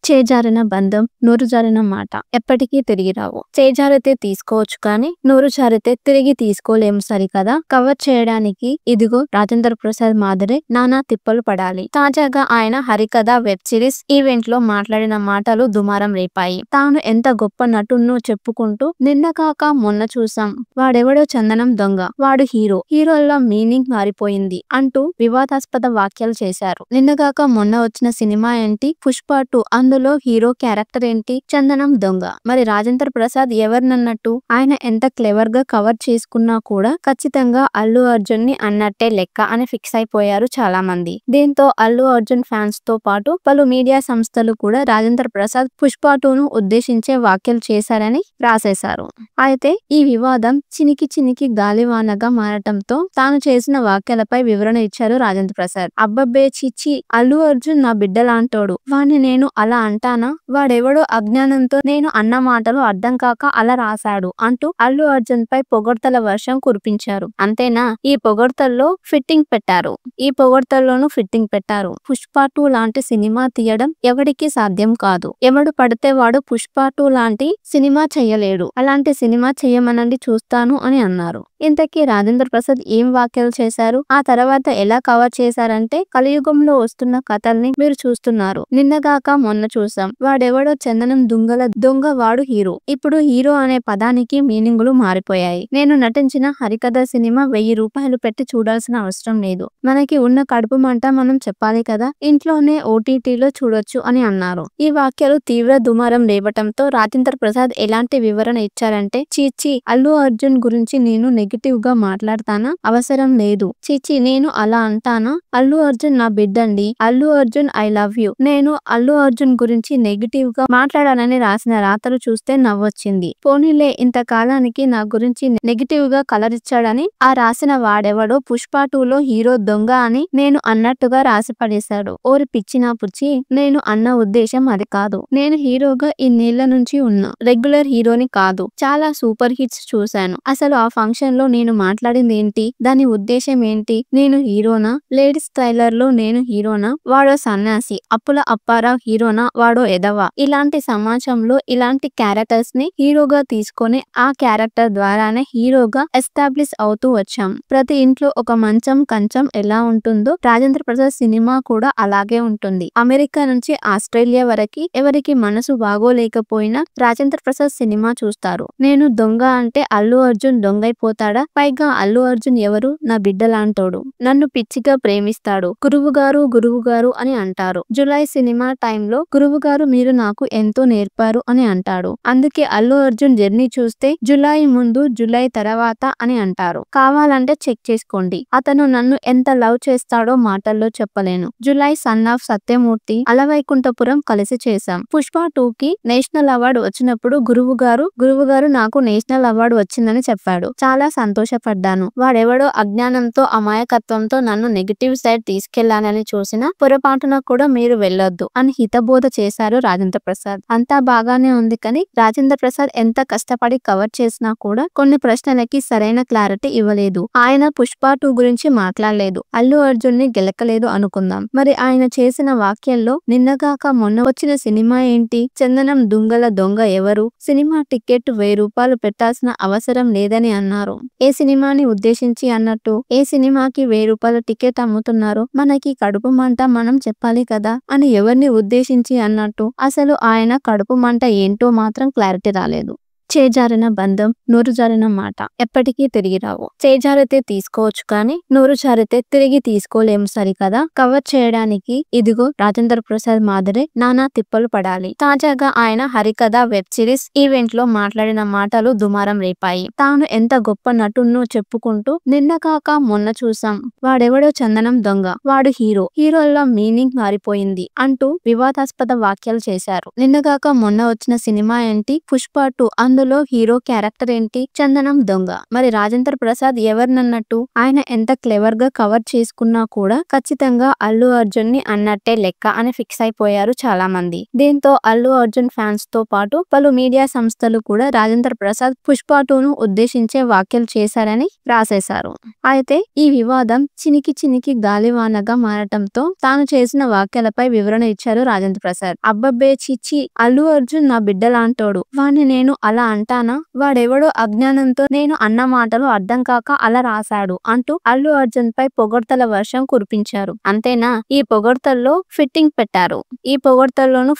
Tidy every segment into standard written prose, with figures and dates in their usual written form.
చేజారిన బంధం నోరు జారిన మాట ఎప్పటికీ తిరిగి రావు. చేజారితే తీసుకోవచ్చు కానీ నోరు జారితే తిరిగి తీసుకోలేము సరికదా. కవర్ చేయడానికి ఇదిగో రాజేంద్ర ప్రసాద్ మాదిరే నానా తిప్పలు పడాలి. తాజాగా ఆయన హరికథ వెబ్ సిరీస్ ఈవెంట్ లో మాట్లాడిన మాటలు దుమారం రేపాయి. తాను ఎంత గొప్ప నటున్నో చెప్పుకుంటూ నిన్న కాక మొన్న చూసాం, వాడెవడో చందనం దొంగ, వాడు హీరో, హీరోల్లో మీనింగ్ మారిపోయింది అంటూ వివాదాస్పద వ్యాఖ్యలు చేశారు. నిన్నగాక మొన్న వచ్చిన సినిమా ఏంటి, పుష్ప 2, అందులో హీరో క్యారెక్టర్ ఏంటి, చందనం దొంగ. మరి రాజేంద్ర ప్రసాద్ ఎవరినన్నట్టు ఆయన ఎంత క్లెవర్ గా కవర్ చేసుకున్నా కూడా ఖచ్చితంగా అల్లు అర్జున్ ని అన్నట్టే లెక్క అని ఫిక్స్ అయిపోయారు చాలా మంది. దీంతో అల్లు అర్జున్ ఫ్యాన్స్ తో పాటు పలు మీడియా సంస్థలు కూడా రాజేంద్ర ప్రసాద్ పుష్ప 2ను ఉద్దేశించే వ్యాఖ్యలు చేశారని రాసేశారు. అయితే ఈ వివాదం చినికి గాలివానగా మారటంతో తాను చేసిన వ్యాఖ్యలపై వివరణ ఇచ్చారు రాజేంద్ర ప్రసాద్. అబ్బబ్బే చిచ్చి, అల్లు అర్జున్ నా బిడ్డలాంటోడు, వాణ్ణి నేను అలా అంటానా, వాడెవడో అజ్ఞానంతో నేను అన్న మాటలు అర్థం కాక అలా రాశాడు అంటూ అల్లు అర్జున్ పై పొగడ్తల వర్షం కురిపించారు. అంతేనా, ఈ పొగడ్తల్లోనూ ఫిట్టింగ్ పెట్టారు. పుష్ప 2 లాంటి సినిమా తీయడం ఎవడికి సాధ్యం కాదు. ఎవడు పడితే వాడు పుష్ప 2 లాంటి సినిమా చెయ్యలేడు. అలాంటి సినిమా చెయ్యమనండి చూస్తాను అని అన్నారు. ఇంతకీ రాజేంద్ర ప్రసాద్ ఏం వ్యాఖ్యలు చేశారు, ఆ తర్వాత ఎలా కవర్ చేశారంటే, కలియుగంలో వస్తున్న కథల్ని మీరు చూస్తున్నారు. నిన్నగాక మొన్న చూసాం, వాడెవడో చందనం దొంగ, వాడు హీరో. ఇప్పుడు హీరో అనే పదానికి మీనింగులు మారిపోయాయి. నేను నటించిన హరికథ సినిమా 1000 రూపాయలు పెట్టి చూడాల్సిన అవసరం లేదు. మనకి ఉన్న కడుపు మంట మనం చెప్పాలి కదా, ఇంట్లోనే ఓటీటీలో చూడొచ్చు అని అన్నారు. ఈ వ్యాఖ్యలు తీవ్ర దుమారం రేపటంతో రాజేంద్ర ప్రసాద్ ఎలాంటి వివరణ ఇచ్చారంటే, చీచి, అల్లు అర్జున్ గురించి నేను నెగిటివ్ గా మాట్లాడతానా, అవసరం లేదు. చీచి, నేను అలా అంటానా, అల్లు అర్జున్ నా బిడ్డండి, Allu Arjun I love you. నేను అల్లు అర్జున్ గురించి నెగిటివ్ గా మాట్లాడానని రాసిన రాతలు చూస్తే నవ్వొచ్చింది. పోనీలే, ఇంతకాలానికి నా గురించి నెగిటివ్ గా కలర్ ఇచ్చాడని ఆ రాసిన వాడెవడో పుష్ప 2లో హీరో దొంగ అని నేను అన్నట్టుగా రాసి పడేశాడు. ఓరి పిచ్చినా పుచ్చి, నేను అన్న ఉద్దేశం అది కాదు. నేను హీరోగా ఇన్నేళ్ల నుంచి ఉన్నా, రెగ్యులర్ హీరోని కాదు. చాలా సూపర్ హిట్స్ చూశాను. అసలు ఆ ఫంక్షన్ లో నేను మాట్లాడింది ఏంటి, దాని ఉద్దేశం ఏంటి, నేను హీరోనా, లేడీస్ ట్రైలర్ లో నేను హీరోనా, వాడో సన్యాసి, అప్పుల అప్పారావు హీరోనా, వాడో ఎదవా. ఇలాంటి సమాజంలో ఇలాంటి క్యారెక్టర్స్ ని హీరోగా తీసుకొని ఆ క్యారెక్టర్ ద్వారానే హీరోగా ఎస్టాబ్లిష్ అవుతూ వచ్చాం. ప్రతి ఇంట్లో ఒక మంచం కంచం ఎలా ఉంటుందో రాజేంద్ర ప్రసాద్ సినిమా కూడా అలాగే ఉంటుంది. అమెరికా నుంచి ఆస్ట్రేలియా వరకు ఎవరికి మనసు బాగోలేకపోయినా రాజేంద్ర ప్రసాద్ సినిమా చూస్తారు. నేను దొంగ అంటే అల్లు అర్జున్ దొంగైపోతాడా, పైగా అల్లు అర్జున్ ఎవరు, నా బిడ్డలాంటోడు, నన్ను పిచ్చిగా ప్రేమిస్తాడు, గురువుగారు అని అంటారు. జులై సినిమా టైంలో గురువుగారు మీరు నాకు ఎంతో నేర్పారు అని అంటాడు. అందుకే అల్లు అర్జున్ జర్నీ చూస్తే జులై ముందు జులై తర్వాత అని అంటారు. కావాలంటే చెక్ చేసుకోండి. అతను నన్ను ఎంత లవ్ చేస్తాడో మాటల్లో చెప్పలేను. July son of Satyamurthy, Ala Vaikunthapuram కలిసి చేశాం. పుష్ప 2కి నేషనల్ అవార్డు వచ్చినప్పుడు గురువుగారు నాకు నేషనల్ అవార్డు వచ్చిందని చెప్పాడు. చాలా సంతోషపడ్డాను. వాడెవడో అజ్ఞానంతో అమాయకత్వంతో నన్ను నెగిటివ్ సైడ్ తీసుకెళ్లానని చూసినా పొరపాటున కూడా మీరు వెళ్ళొద్దు అని హితబోధ చేశారు రాజేంద్ర ప్రసాద్. అంతా బాగానే ఉంది కానీ రాజేంద్ర ప్రసాద్ ఎంత కష్టపడి కవర్ చేసినా కూడా కొన్ని ప్రశ్నలకి సరైన క్లారిటీ ఇవ్వలేదు. ఆయన పుష్ప 2 గురించి మాట్లాడలేదు, అల్లు అర్జున్ ని గెలకలేదు అనుకుందాం. మరి ఆయన చేసిన వ్యాఖ్యల్లో నిన్నగాక మొన్న వచ్చిన సినిమా ఏంటి, చందనం దొంగ ఎవరు, సినిమా టికెట్ 1000 రూపాయలు పెట్టాల్సిన అవసరం లేదని అన్నారు. ఏ సినిమాని ఉద్దేశించి అన్నట్టు, ఏ సినిమాకి 1000 రూపాయల టికెట్ అమ్ముతున్నారు, మనకి కడుపు మంట మనం చెప్పాలి కదా అని ఎవరిని ఉద్దేశించి అన్నట్టు. అసలు ఆయన కడుపు మంట ఏంటో మాత్రం క్లారిటీ రాలేదు. చేజారిన బంధం నోరు జారిన మాట ఎప్పటికీ తిరిగి రావు. చేజారితే తీసుకోవచ్చు కానీ నోరు జారితే తిరిగి తీసుకోలేము సరికదా. కవర్ చేయడానికి ఇదిగో రాజేంద్ర ప్రసాద్ మాదిరే నానా తిప్పలు పడాలి. తాజాగా ఆయన హరికథ వెబ్ సిరీస్ ఈవెంట్ లో మాట్లాడిన మాటలు దుమారం రేపాయి. తాను ఎంత గొప్ప నటున్నో చెప్పుకుంటూ నిన్న కాక మొన్న చూసాం, వాడెవడో చందనం దొంగ, వాడు హీరో, హీరోల్లో మీనింగ్ మారిపోయింది అంటూ వివాదాస్పద వ్యాఖ్యలు చేశారు. నిన్నగాక మొన్న వచ్చిన సినిమా ఏంటి, పుష్ప 2, అందులో అందులో హీరో క్యారెక్టర్ ఏంటి? చందనం దొంగ. మరి రాజేంద్ర ప్రసాద్ ఎవరినన్నట్టు? ఆయన ఎంత క్లెవర్ గా కవర్ చేసుకున్నా కూడా ఖచ్చితంగా అల్లు అర్జున్ ని అన్నట్టే లెక్క అని ఫిక్స్ అయిపోయారు చాలా మంది. దీంతో అల్లు అర్జున్ ఫ్యాన్స్ తో పాటు పలు మీడియా సంస్థలు కూడా రాజేంద్ర ప్రసాద్ పుష్ప 2ను ఉద్దేశించే వ్యాఖ్యలు చేశారని రాసేశారు. అయితే ఈ వివాదం చినికి గాలివానగా మారటంతో తాను చేసిన వ్యాఖ్యలపై వివరణ ఇచ్చారు రాజేంద్ర ప్రసాద్. అబ్బబ్బే చిచ్చి, అల్లు అర్జున్ నా బిడ్డలాంటోడు, వాణ్ణి నేను అలా అంటానా? వాడెవడో అజ్ఞానంతో నేను అన్న మాటలు అర్థం కాక అలా రాశాడు అంటూ అల్లు అర్జున్ పై పొగడ్తల వర్షం కురిపించారు. అంతేనా, ఈ పొగడ్తల్లోనూ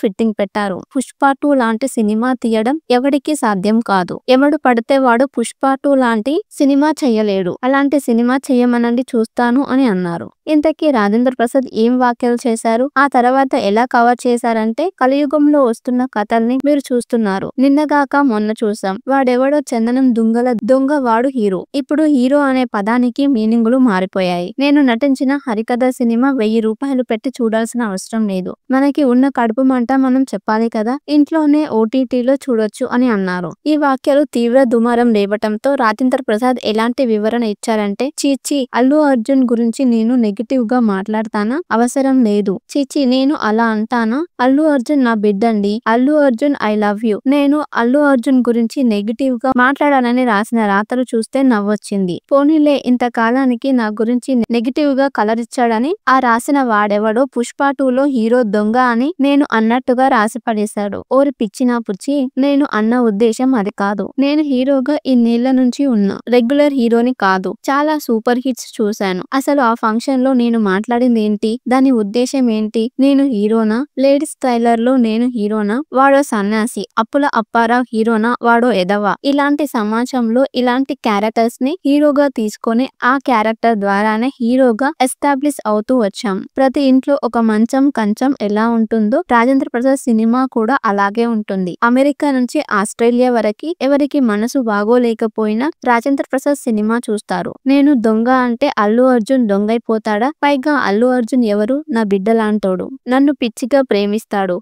ఫిట్టింగ్ పెట్టారు. పుష్ప 2 లాంటి సినిమా తీయడం ఎవరికీ సాధ్యం కాదు. ఎవడు పడితే వాడు పుష్ప 2 లాంటి సినిమా చెయ్యలేడు. అలాంటి సినిమా చెయ్యమనండి చూస్తాను అని అన్నారు. ఇంతకీ రాజేంద్ర ప్రసాద్ ఏం వ్యాఖ్యలు చేశారు? ఆ తర్వాత ఎలా కవర్ చేశారంటే, కలియుగంలో వస్తున్న కథల్ని మీరు చూస్తున్నారు. నిన్నగాక మొన్న చూసాం. వాడెవడో చందనం దొంగ వాడు హీరో. ఇప్పుడు హీరో అనే పదానికి మీనింగులు మారిపోయాయి. నేను నటించిన హరికథ సినిమా 1000 రూపాయలు పెట్టి చూడాల్సిన అవసరం లేదు. మనకి ఉన్న కడుపు మంట మనం చెప్పాలి కదా, ఇంట్లోనే ఓటీటీలో చూడొచ్చు అని అన్నారు. ఈ వ్యాఖ్యలు తీవ్ర దుమారం రేపటంతో రాజేంద్ర ప్రసాద్ ఎలాంటి వివరణ ఇచ్చారంటే, చీచి, అల్లు అర్జున్ గురించి నేను నెగిటివ్ గా మాట్లాడతానా? అవసరం లేదు. చీచి, నేను అలా అంటానా? అల్లు అర్జున్ నా బిడ్డండి. Allu Arjun I love you. నేను అల్లు అర్జున్ గురించి నెగిటివ్ గా మాట్లాడానని రాసిన రాతలు చూస్తే నవ్వొచ్చింది. పోనీలే, ఇంతకాలానికి నా గురించి నెగిటివ్ గా కలర్ ఇచ్చాడని ఆ రాసిన వాడెవడో పుష్ప 2లో హీరో దొంగ అని నేను అన్నట్టుగా రాసి పడేశాడు. ఓరి పిచ్చినా పుచ్చి, నేను అన్న ఉద్దేశం అది కాదు. నేను హీరోగా ఇన్నేళ్ల నుంచి ఉన్నా, రెగ్యులర్ హీరోని కాదు. చాలా సూపర్ హిట్స్ చూశాను. అసలు ఆ ఫంక్షన్ లో నేను మాట్లాడింది ఏంటి? దాని ఉద్దేశం ఏంటి? నేను హీరోనా? లేడీస్ ట్రైలర్ లో నేను హీరోనా? వాడో సన్యాసి. అప్పుల అప్పారావు హీరోనా? వాడో ఎదవా? ఇలాంటి సమాజంలో ఇలాంటి క్యారెక్టర్స్ ని హీరోగా తీసుకొని ఆ క్యారెక్టర్ ద్వారానే హీరోగా ఎస్టాబ్లిష్ అవుతూ వచ్చాం. ప్రతి ఇంట్లో ఒక మంచం కంచం ఎలా ఉంటుందో రాజేంద్ర ప్రసాద్ సినిమా కూడా అలాగే ఉంటుంది. అమెరికా నుంచి ఆస్ట్రేలియా వరకు ఎవరికి మనసు బాగోలేకపోయినా రాజేంద్ర ప్రసాద్ సినిమా చూస్తారు. నేను దొంగ అంటే అల్లు అర్జున్ దొంగైపోతాడా? పైగా అల్లు అర్జున్ ఎవరు? నా బిడ్డలాంటోడు. నన్ను పిచ్చిగా ప్రేమిస్తాడు.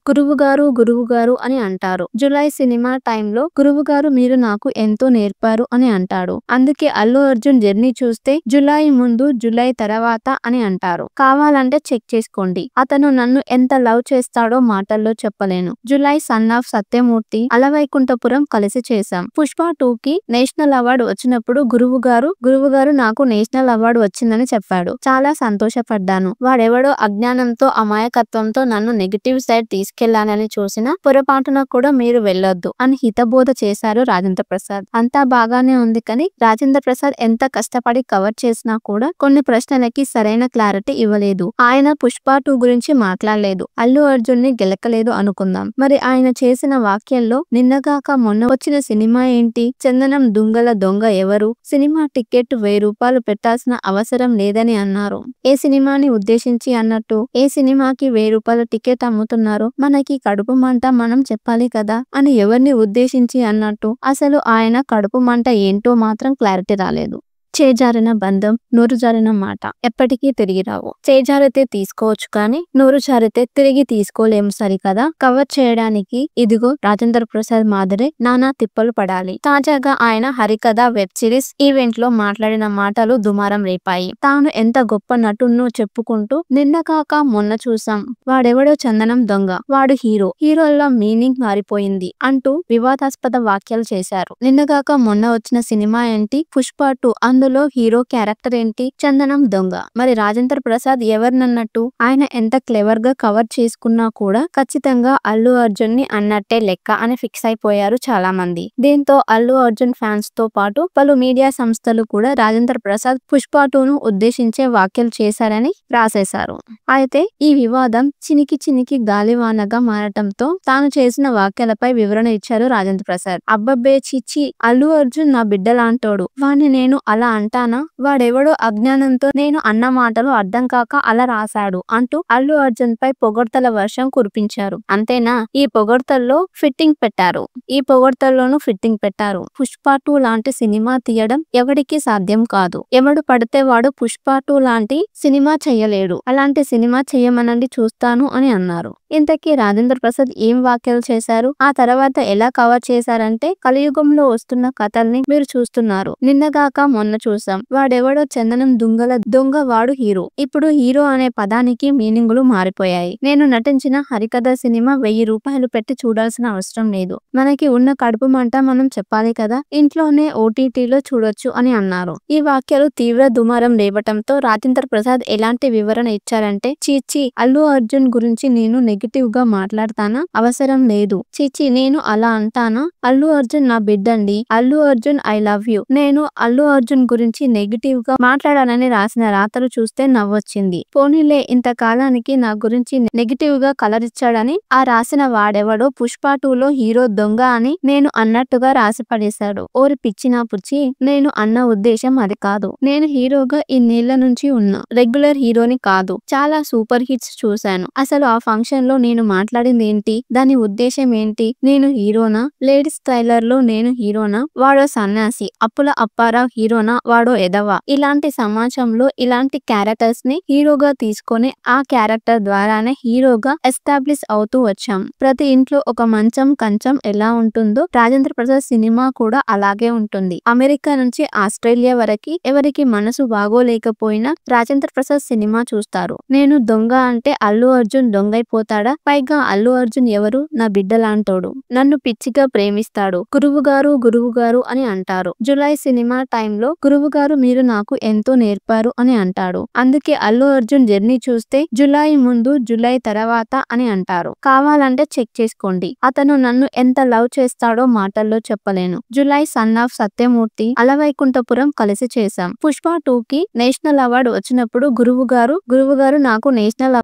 గురువుగారు అని అంటారు. జులై సినిమా టైంలో గురువుగారు మీరు నాకు ఎంతో నేర్పారు అని అంటాడు. అందుకే అల్లు అర్జున్ జర్నీ చూస్తే జులై ముందు జులై తర్వాత అని అంటారు. కావాలంటే చెక్ చేసుకోండి. అతను నన్ను ఎంత లవ్ చేస్తాడో మాటల్లో చెప్పలేను. July son of Satyamurthy, Ala Vaikunthapuram కలిసి చేశాం. పుష్ప 2కి నేషనల్ అవార్డు వచ్చినప్పుడు గురువుగారు నాకు నేషనల్ అవార్డు వచ్చిందని చెప్పాడు. చాలా సంతోషపడ్డాను. వాడెవడో అజ్ఞానంతో అమాయకత్వంతో నన్ను నెగిటివ్ సైడ్ తీసుకెళ్లానని చూసినా పొరపాటున కూడా మీరు వెళ్ళొద్దు అని హితబోధ చేశారు రాజేంద్ర ప్రసాద్. అంతా బాగానే ఉంది కానీ రాజేంద్ర ప్రసాద్ ఎంత కష్టపడి కవర్ చేసినా కూడా కొన్ని ప్రశ్నలకి సరైన క్లారిటీ ఇవ్వలేదు. ఆయన పుష్ప 2 గురించి మాట్లాడలేదు. అల్లు అర్జున్ ని గెలకలేదు అనుకుందాం. మరి ఆయన చేసిన వ్యాఖ్యల్లో నిన్నగాక మొన్న వచ్చిన సినిమా ఏంటి? చందనం దొంగ ఎవరు? సినిమా టికెట్ 1000 రూపాయలు పెట్టాల్సిన అవసరం లేదని అన్నారు. ఏ సినిమాని ఉద్దేశించి అన్నట్టు? ఏ సినిమాకి 1000 రూపాయల టికెట్ అమ్ముతున్నారు? మనకి కడుపు మంట మనం చెప్పాలి కదా అని ఎవరిని ఉద్దేశించి అన్నట్టు? అసలు ఆయన కడుపు మంట ఏంటో మాత్రం క్లారిటీ రాలేదు. చేజారిన బంధం, నోరు జారిన మాట ఎప్పటికీ తిరిగి రావు. చేజారితే తీసుకోవచ్చు కానీ నోరు జారితే తిరిగి తీసుకోలేము సరికదా. కవర్ చేయడానికి ఇదిగో రాజేంద్ర ప్రసాద్ మాదిరే నానా తిప్పలు పడాలి. తాజాగా ఆయన హరికథ వెబ్ సిరీస్ ఈవెంట్ లో మాట్లాడిన మాటలు దుమారం రేపాయి. తాను ఎంత గొప్ప నటున్నో చెప్పుకుంటూ నిన్న కాక మొన్న చూసాం. వాడెవడో చందనం దొంగ, వాడు హీరోల్లో మీనింగ్ మారిపోయింది అంటూ వివాదాస్పద వ్యాఖ్యలు చేశారు. నిన్నగాక మొన్న వచ్చిన సినిమా ఏంటి? పుష్ప 2. అందులో హీరో క్యారెక్టర్ ఏంటి? చందనం దొంగ. మరి రాజేంద్ర ప్రసాద్ ఎవరినన్నట్టు? ఆయన ఎంత క్లెవర్ గా కవర్ చేసుకున్నా కూడా ఖచ్చితంగా అల్లు అర్జున్ ని అన్నట్టే లెక్క అని ఫిక్స్ అయిపోయారు చాలా మంది. దీంతో అల్లు అర్జున్ ఫ్యాన్స్ తో పాటు పలు మీడియా సంస్థలు కూడా రాజేంద్ర ప్రసాద్ పుష్ప 2ను ఉద్దేశించే వ్యాఖ్యలు చేశారని రాసేశారు. అయితే ఈ వివాదం చినికి గాలివానగా మారటంతో తాను చేసిన వ్యాఖ్యలపై వివరణ ఇచ్చారు రాజేంద్ర ప్రసాద్. అబ్బబ్బే చిచ్చి, అల్లు అర్జున్ నా బిడ్డలాంటోడు, వాణ్ణి నేను అలా అంటానా, వాడెవడో అజ్ఞానంతో నేను అన్న మాటలు అర్థం కాక అలా రాశాడు అంటూ అల్లు అర్జున్ పై పొగడ్తల వర్షం కురిపించారు. అంతేనా, ఈ పొగడ్తల్లోనూ ఫిట్టింగ్ పెట్టారు. పుష్ప 2 లాంటి సినిమా తీయడం ఎవడికి సాధ్యం కాదు. ఎవడు పడితే వాడు పుష్ప 2 లాంటి సినిమా చెయ్యలేడు. అలాంటి సినిమా చెయ్యమనండి చూస్తాను అని అన్నారు. ఇంతకీ రాజేంద్ర ప్రసాద్ ఏం వ్యాఖ్యలు చేశారు, ఆ తర్వాత ఎలా కవర్ చేశారంటే, కలియుగంలో వస్తున్న కథల్ని మీరు చూస్తున్నారు. నిన్నగాక మొన్న చూసాం. వాడెవడో చందనం దొంగ వాడు హీరో. ఇప్పుడు హీరో అనే పదానికి మీనింగులు మారిపోయాయి. నేను నటించిన హరికథ సినిమా 1000 రూపాయలు పెట్టి చూడాల్సిన అవసరం లేదు. మనకి ఉన్న కడుపు మంట మనం చెప్పాలి కదా, ఇంట్లోనే ఓటీటీలో చూడొచ్చు అని అన్నారు. ఈ వ్యాఖ్యలు తీవ్ర దుమారం రేపటంతో రాజేంద్ర ప్రసాద్ ఎలాంటి వివరణ ఇచ్చారంటే, చీచీ, అల్లు అర్జున్ గురించి నేను నెగిటివ్ గా మాట్లాడతానా, అవసరం లేదు. చీచీ, నేను అలా అంటానా, అల్లు అర్జున్ నా బిడ్డండి. Allu Arjun I love you. నేను అల్లు అర్జున్ గురించి నెగిటివ్ గా మాట్లాడానని రాసిన రాతలు చూస్తే నవ్వొచ్చింది. పోనీలే, ఇంతకాలానికి నా గురించి నెగిటివ్ గా కలర్ ఇచ్చాడని ఆ రాసిన వాడెవడో పుష్ప 2లో హీరో దొంగ అని నేను అన్నట్టుగా రాసి పడేశాడు. ఓరి పిచ్చినా పుచ్చి, నేను అన్న ఉద్దేశం అది కాదు. నేను హీరోగా ఇన్నేళ్ల నుంచి ఉన్నా, రెగ్యులర్ హీరోని కాదు. చాలా సూపర్ హిట్స్ చూశాను. అసలు ఆ ఫంక్షన్ లో నేను మాట్లాడింది ఏంటి, దాని ఉద్దేశం ఏంటి, నేను హీరోనా, లేడీస్ ట్రైలర్ లో నేను హీరోనా, వాడో సన్యాసి, అప్పుల అప్పారావు హీరోనా, వాడో ఎదవా, ఇలాంటి సమాజంలో ఇలాంటి క్యారెక్టర్స్ ని హీరోగా తీసుకొని ఆ క్యారెక్టర్ ద్వారానే హీరోగా ఎస్టాబ్లిష్ అవుతూ వచ్చాం. ప్రతి ఇంట్లో ఒక మంచం కంచం ఎలా ఉంటుందో రాజేంద్ర ప్రసాద్ సినిమా కూడా అలాగే ఉంటుంది. అమెరికా నుంచి ఆస్ట్రేలియా వరకు ఎవరికి మనసు బాగోలేకపోయినా రాజేంద్ర ప్రసాద్ సినిమా చూస్తారు. నేను దొంగ అంటే అల్లు అర్జున్ దొంగైపోతాడా? పైగా అల్లు అర్జున్ ఎవరు, నా బిడ్డలాంటోడు. నన్ను పిచ్చిగా ప్రేమిస్తాడు. గురువుగారు అని అంటారు. జులై సినిమా టైంలో గురువుగారు మీరు నాకు ఎంతో నేర్పారు అని అంటాడు. అందుకే అల్లు అర్జున్ జర్నీ చూస్తే జులై ముందు జులై తర్వాత అని అంటారు. కావాలంటే చెక్ చేసుకోండి. అతను నన్ను ఎంత లవ్ చేస్తాడో మాటల్లో చెప్పలేను. July son of Satyamurthy, Ala Vaikunthapuram కలిసి చేశాం. పుష్ప 2కి నేషనల్ అవార్డు వచ్చినప్పుడు గురువుగారు నాకు నేషనల్